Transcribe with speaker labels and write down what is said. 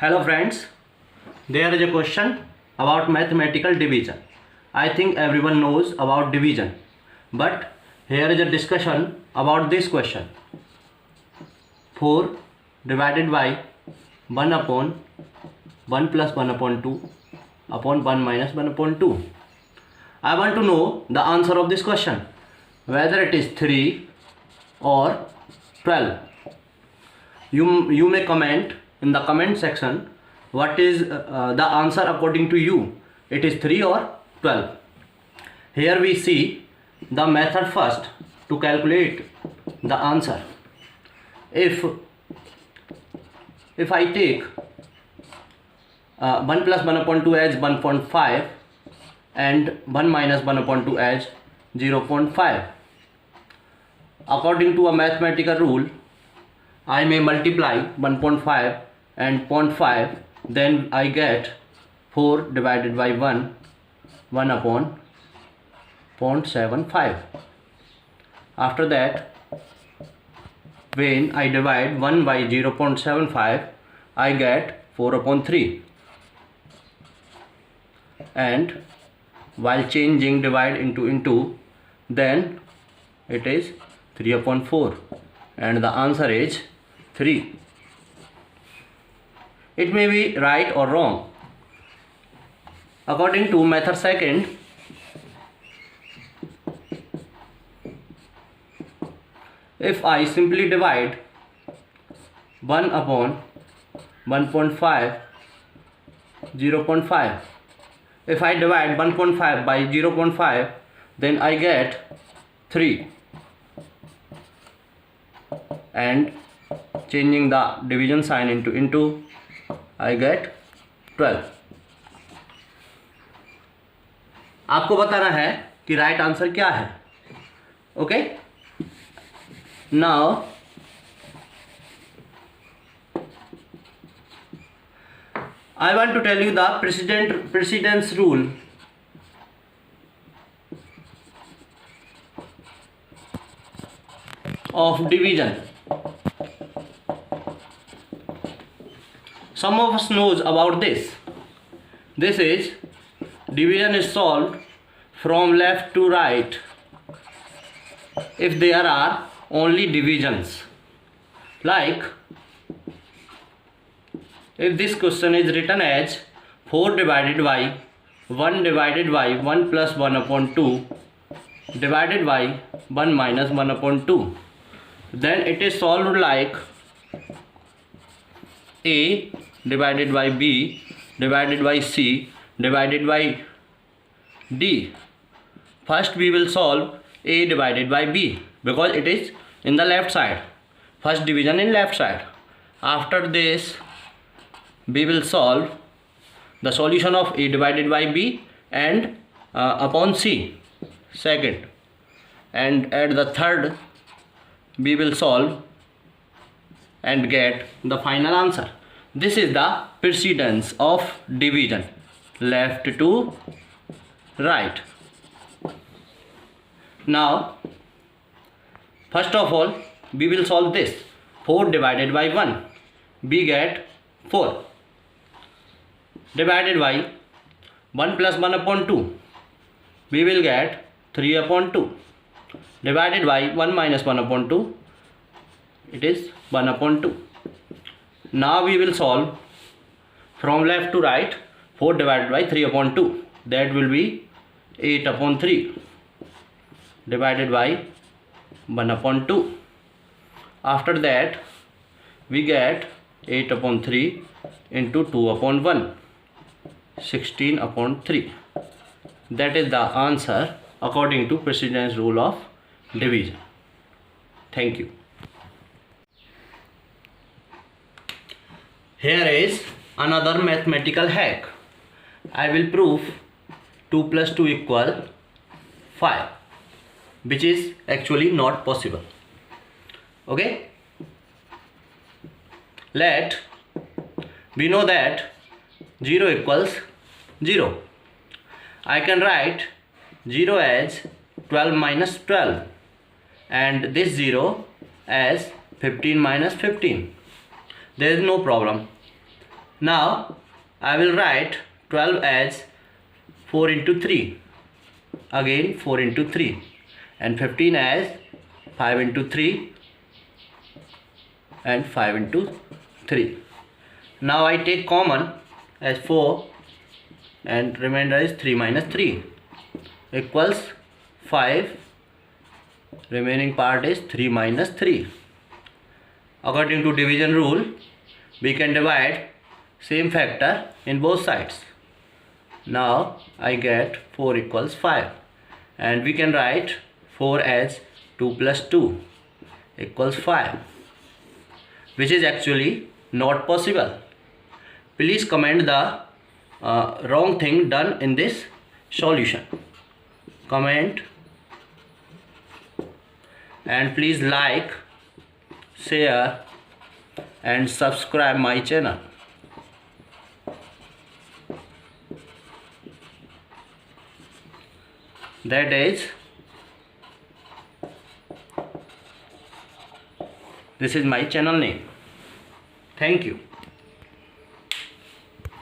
Speaker 1: Hello friends, there is a question about mathematical division. I think everyone knows about division, but here is a discussion about this question. 4 divided by 1 upon 1 plus 1 upon 2 upon 1 minus 1 upon 2. I want to know the answer of this question, whether it is 3 or 12. You may comment in the comment section what is the answer according to you. It is 3 or 12. Here we see the method first to calculate the answer. If I take 1 plus 1 upon 2 as 1.5 and 1 minus 1 upon 2 as 0.5, according to a mathematical rule, I may multiply 1.5 and 0.5, then I get 4 divided by 1 upon 0.75. After that, when I divide 1 by 0.75, I get 4 upon 3. And while changing divide into, then it is 3 upon 4. And the answer is 3. It may be right or wrong. According to method second, if I simply divide 1 upon 1.5, 0.5. If I divide 1.5 by 0.5, then I get 3. And changing the division sign into, I get 12. आपको बताना है कि right answer क्या है. Okay, now I want to tell you the precedence rule. Of division. Some of us knows about this. This is division is solved from left to right if there are only divisions. Like if this question is written as 4 divided by 1 plus 1 upon 2 divided by 1 minus 1 upon 2, then it is solved like A divided by B divided by C divided by D. First we will solve A divided by B because it is in the left side. First division in left side. After this we will solve the solution of A divided by B and upon C second, and at the third we will solve and get the final answer. This is the precedence of division, left to right. Now first of all we will solve this. 4 divided by 1, we get 4 divided by 1 plus 1 upon 2, we will get 3 upon 2 divided by 1 minus 1 upon 2, it is 1 upon 2. Now we will solve from left to right. 4 divided by 3 upon 2, that will be 8 upon 3 divided by 1 upon 2. After that we get 8 upon 3 into 2 upon 1, 16 upon 3. That is the answer according to precedence rule of division. Thank you. Here is another mathematical hack. I will prove 2 plus 2 equal 5, which is actually not possible. Okay, we know that 0 equals 0. I can write 0 as 12 minus 12 and this 0 as 15 minus 15. There is no problem. Now I will write 12 as 4 into 3, again 4 into 3, and 15 as 5 into 3 and 5 into 3. Now I take common as 4 and remainder is 3 minus 3 equals 5. Remaining part is 3 minus 3. According to division rule, we can divide same factor in both sides. Now I get 4 equals 5, and we can write 4 as 2 plus 2 equals 5, which is actually not possible. Please comment the wrong thing done in this solution. Comment, and please like, share and subscribe my channel. That is, this is my channel name. Thank you.